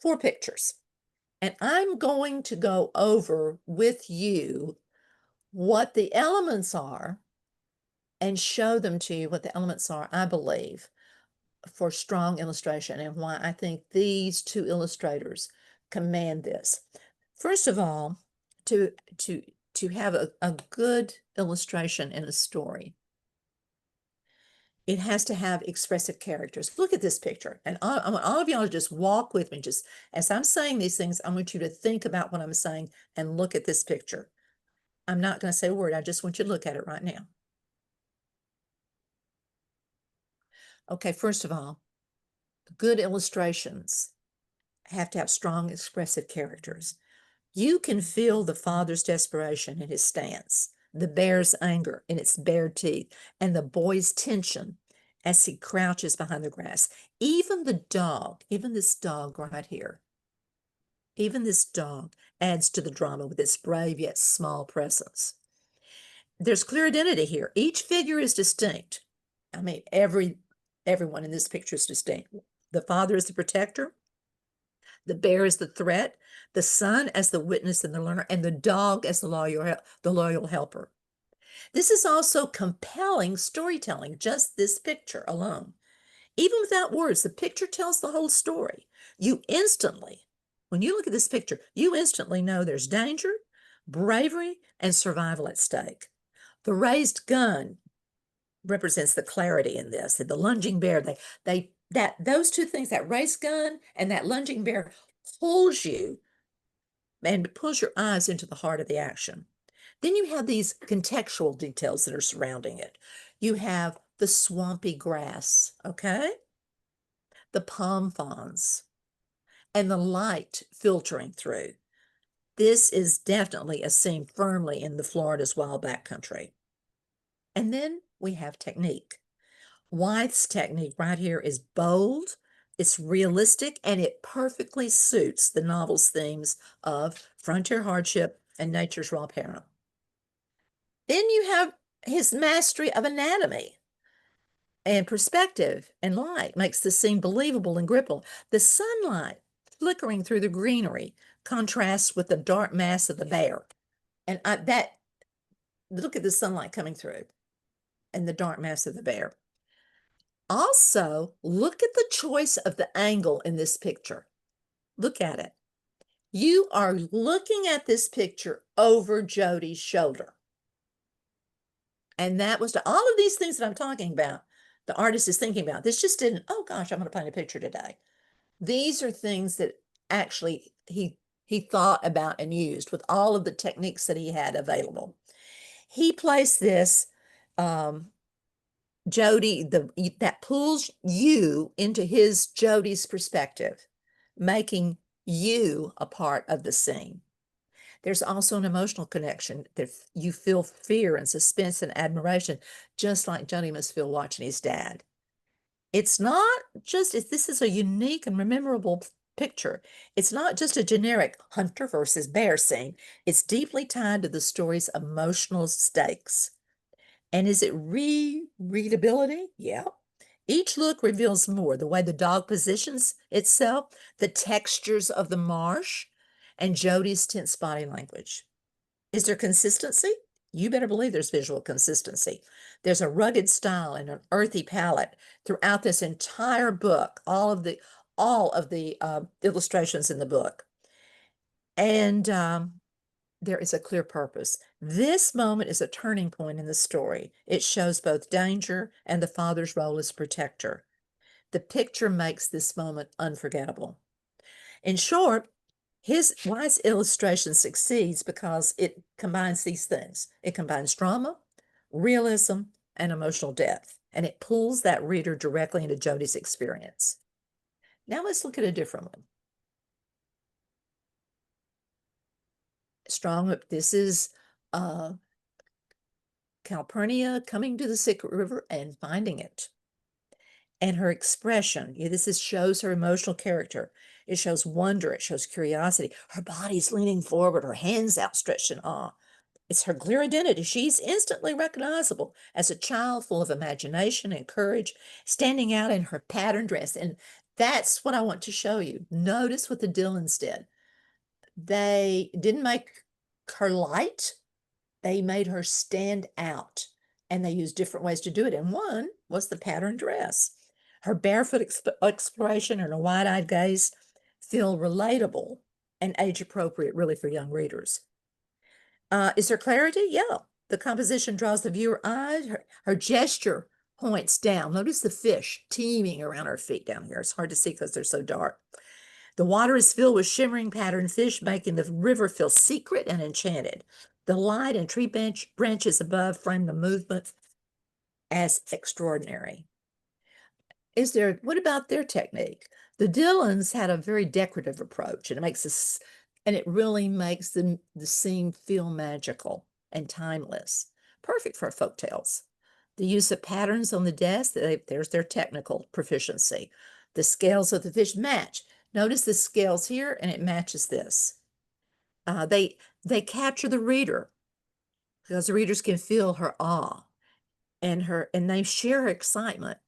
four pictures, and I'm going to go over with you what the elements are and show them to you what the elements are, I believe, for strong illustration and why I think these two illustrators command this. First of all, to have a good illustration in a story, it has to have expressive characters. Look at this picture. And I want all of y'all to just walk with me. Just as I'm saying these things, I want you to think about what I'm saying and look at this picture. I'm not going to say a word. I just want you to look at it right now. Okay, first of all, good illustrations have to have strong expressive characters. You can feel the father's desperation in his stance, the bear's anger in its bared teeth, and the boy's tension as he crouches behind the grass. Even the dog, even this dog right here, even this dog adds to the drama with its brave yet small presence. There's clear identity here. Each figure is distinct. I mean, everyone in this picture is distinct. The father is the protector, the bear is the threat, the son as the witness and the learner, and the dog as the loyal helper. This is also compelling storytelling, just this picture alone. Even without words, the picture tells the whole story. You instantly, when you look at this picture, you instantly know there's danger, bravery, and survival at stake. The raised gun represents the clarity in this. The lunging bear, those two things, that raised gun and that lunging bear, pulls you and pulls your eyes into the heart of the action. Then you have these contextual details that are surrounding it. You have the swampy grass, okay? The palm fronds and the light filtering through. This is definitely a scene firmly in the Florida's wild backcountry. And then we have technique. Wyeth's technique right here is bold, it's realistic, and it perfectly suits the novel's themes of frontier hardship and nature's raw peril. Then you have his mastery of anatomy and perspective and light makes the scene believable and grippable. The sunlight flickering through the greenery contrasts with the dark mass of the bear. And look at the sunlight coming through and the dark mass of the bear. Also, look at the choice of the angle in this picture. Look at it. You are looking at this picture over Jody's shoulder. And that was all of these things that I'm talking about, the artist is thinking about. This just didn't, oh gosh, I'm going to paint a picture today. These are things that actually he thought about and used with all of the techniques that he had available. He placed this Jody, that pulls you into Jody's perspective, making you a part of the scene. There's also an emotional connection that you feel fear and suspense and admiration, just like Jody must feel watching his dad. It's not just, this is a unique and memorable picture. It's not just a generic hunter versus bear scene. It's deeply tied to the story's emotional stakes. And is it readability? Yeah. Each look reveals more: the way the dog positions itself, the textures of the marsh, and Jody's tense body language. Is there consistency? You better believe there's visual consistency. There's a rugged style and an earthy palette throughout this entire book, all of the illustrations in the book. And there is a clear purpose. This moment is a turning point in the story. It shows both danger and the father's role as protector. The picture makes this moment unforgettable. In short, Wise illustration succeeds because it combines these things. It combines drama, realism, and emotional depth, and it pulls that reader directly into Jodi's experience. Now let's look at a different one. This is Calpurnia coming to the secret river and finding it. And her expression, shows her emotional character. It shows wonder, it shows curiosity. Her body's leaning forward, her hands outstretched in awe. It's her clear identity. She's instantly recognizable as a child full of imagination and courage, standing out in her patterned dress. And that's what I want to show you. Notice what the Dillons did. They didn't make her light, they made her stand out. And they used different ways to do it. And one was the patterned dress. Her barefoot exploration and her wide-eyed gaze feel relatable and age-appropriate, really, for young readers. Is there clarity? Yeah. The composition draws the viewer eyes. Her gesture points down. Notice the fish teeming around her feet down here. It's hard to see because they're so dark. The water is filled with shimmering patterned fish, making the river feel secret and enchanted. The light and tree branches above frame the movement as extraordinary. What about their technique? The Dillons had a very decorative approach, and it really makes the scene feel magical and timeless, perfect for folk tales. The use of patterns on the desk, there's their technical proficiency. The scales of the fish match. Notice the scales here, and it matches this. They capture the reader because the readers can feel her awe and they share her excitement.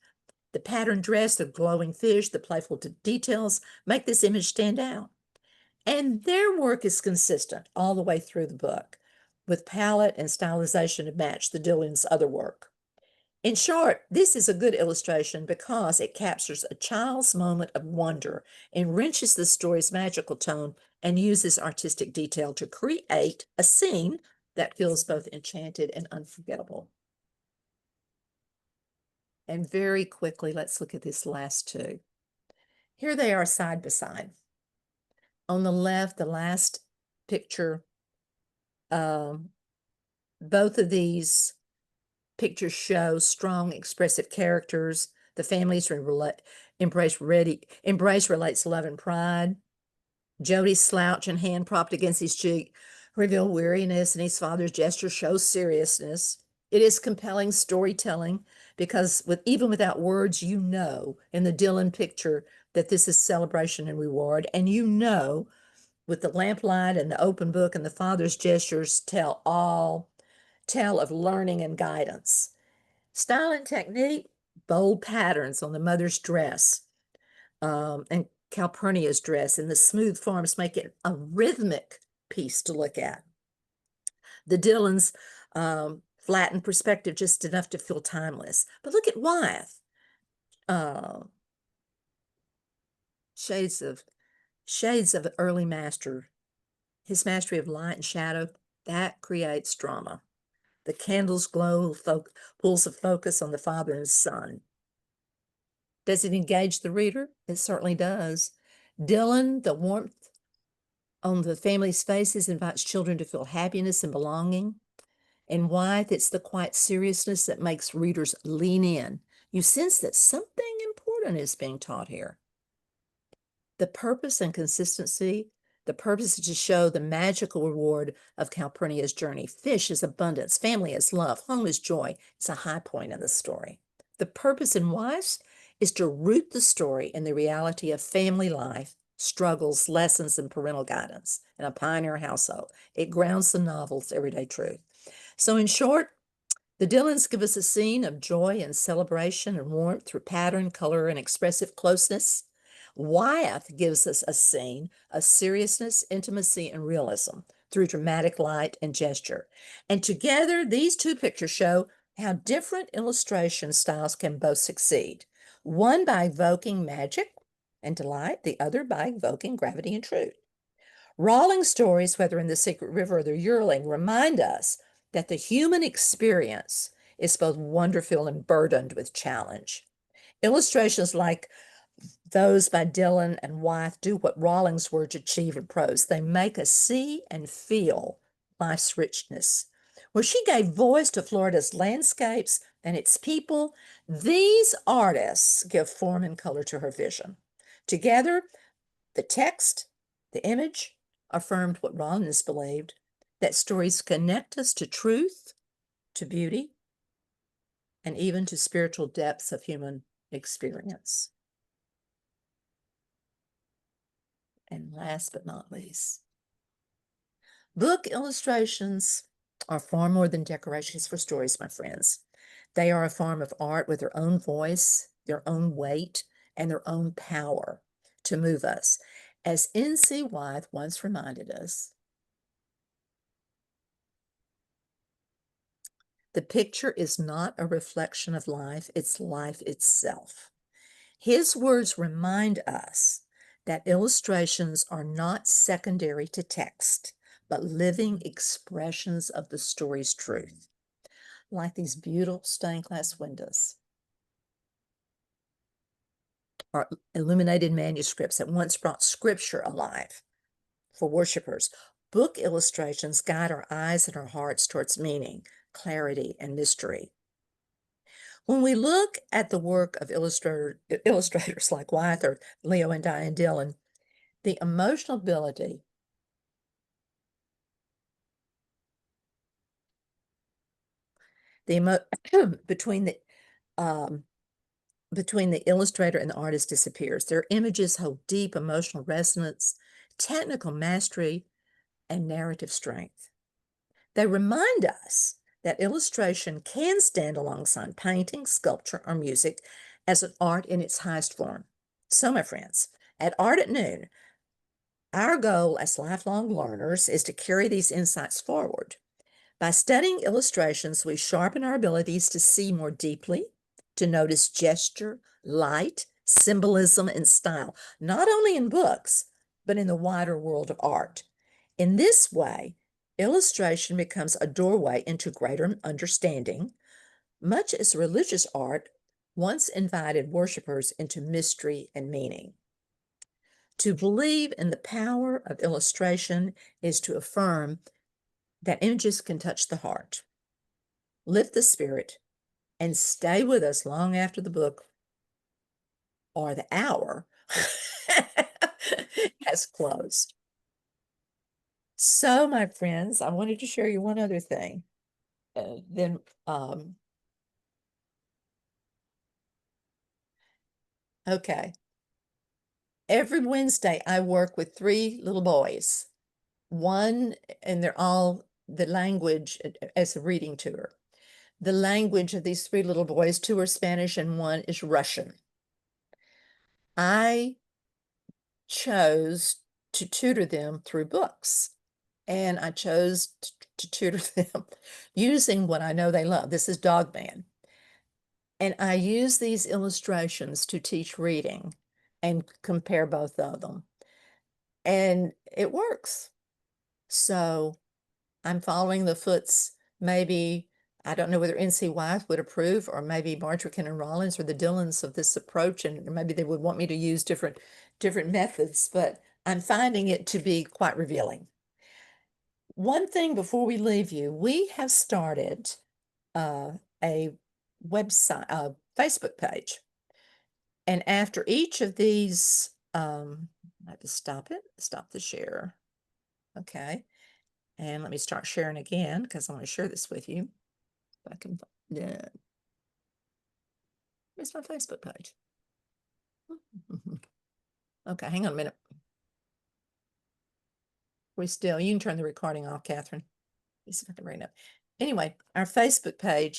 The patterned dress, the glowing fish, the playful details make this image stand out. And their work is consistent all the way through the book, with palette and stylization to match the Dillons' other work. In short, this is a good illustration because it captures a child's moment of wonder, enriches the story's magical tone, and uses artistic detail to create a scene that feels both enchanted and unforgettable. And very quickly, let's look at this last two. Here they are side by side. On the left, the last picture, both of these pictures show strong, expressive characters. The families embrace relates love and pride. Jodi's slouch and hand propped against his cheek reveal weariness, and his father's gesture shows seriousness. It is compelling storytelling because even without words, in the Dillon picture that this is celebration and reward. And with the lamplight and the open book and the father's gestures tell of learning and guidance. Style and technique, bold patterns on the mother's dress and Calpurnia's dress, and the smooth forms make it a rhythmic piece to look at. The Dillons flattened perspective just enough to feel timeless. But look at Wyeth. Shades of early master. His mastery of light and shadow, that creates drama. The candle's glow pulls a focus on the father and son. Does it engage the reader? It certainly does. Dillon, the warmth on the family's faces invites children to feel happiness and belonging. And Wyeth, it's the quiet seriousness that makes readers lean in. You sense that something important is being taught here. The purpose and consistency, the purpose is to show the magical reward of Calpurnia's journey. Fish is abundance, family is love, home is joy. It's a high point in the story. The purpose in Wyeth is to root the story in the reality of family life, struggles, lessons, and parental guidance in a pioneer household. It grounds the novel's everyday truth. So in short, the Dillons give us a scene of joy and celebration and warmth through pattern, color, and expressive closeness. Wyeth gives us a scene of seriousness, intimacy, and realism through dramatic light and gesture. And together, these two pictures show how different illustration styles can both succeed. One by evoking magic and delight, the other by evoking gravity and truth. Rawlings' stories, whether in The Secret River or The Yearling, remind us that the human experience is both wonderful and burdened with challenge. Illustrations like those by Dillon and Wyeth do what Rawlings' words achieve in prose. They make us see and feel life's richness. Where she gave voice to Florida's landscapes and its people, these artists give form and color to her vision. Together, the text, the image, affirmed what Rawlings believed, that stories connect us to truth, to beauty, and even to spiritual depths of human experience. And last but not least, book illustrations are far more than decorations for stories, my friends. They are a form of art with their own voice, their own weight, and their own power to move us. As N.C. Wyeth once reminded us, the picture is not a reflection of life, it's life itself. His words remind us that illustrations are not secondary to text, but living expressions of the story's truth, like these beautiful stained glass windows or illuminated manuscripts that once brought scripture alive for worshipers. Book illustrations guide our eyes and our hearts towards meaning, clarity, and mystery. When we look at the work of illustrators like Wyeth or Leo and Diane Dillon, the emotional ability between the illustrator and the artist disappears. Their images hold deep emotional resonance, technical mastery, and narrative strength. They remind us that illustration can stand alongside painting, sculpture, or music as an art in its highest form. So, my friends, at Art at Noon, our goal as lifelong learners is to carry these insights forward. By studying illustrations, we sharpen our abilities to see more deeply, to notice gesture, light, symbolism, and style, not only in books, but in the wider world of art. In this way, illustration becomes a doorway into greater understanding, much as religious art once invited worshipers into mystery and meaning. To believe in the power of illustration is to affirm that images can touch the heart, lift the spirit, and stay with us long after the book or the hour has closed. So, my friends, I wanted to share you one other thing. Okay. Every Wednesday, I work with 3 little boys. One, and they're all the language as a reading tutor. The language of these 3 little boys, 2 are Spanish and 1 is Russian. I chose to tutor them through books, and I chose to tutor them using what I know they love. This is Dog Man. And I use these illustrations to teach reading and compare both of them. And it works. So I'm following the foots. Maybe, I don't know whether N.C. Wyeth would approve, or maybe Marjorie Kinnan Rollins or the Dillons of this approach, and maybe they would want me to use different methods, but I'm finding it to be quite revealing. One thing before we leave you, we have started a website, a Facebook page. And after each of these, I have to stop the share. Okay. And let me start sharing again because I want to share this with you. If I can, yeah. Where's my Facebook page? Okay, hang on a minute. You can turn the recording off, Catherine. Let's see if I can bring it up. Anyway, our Facebook page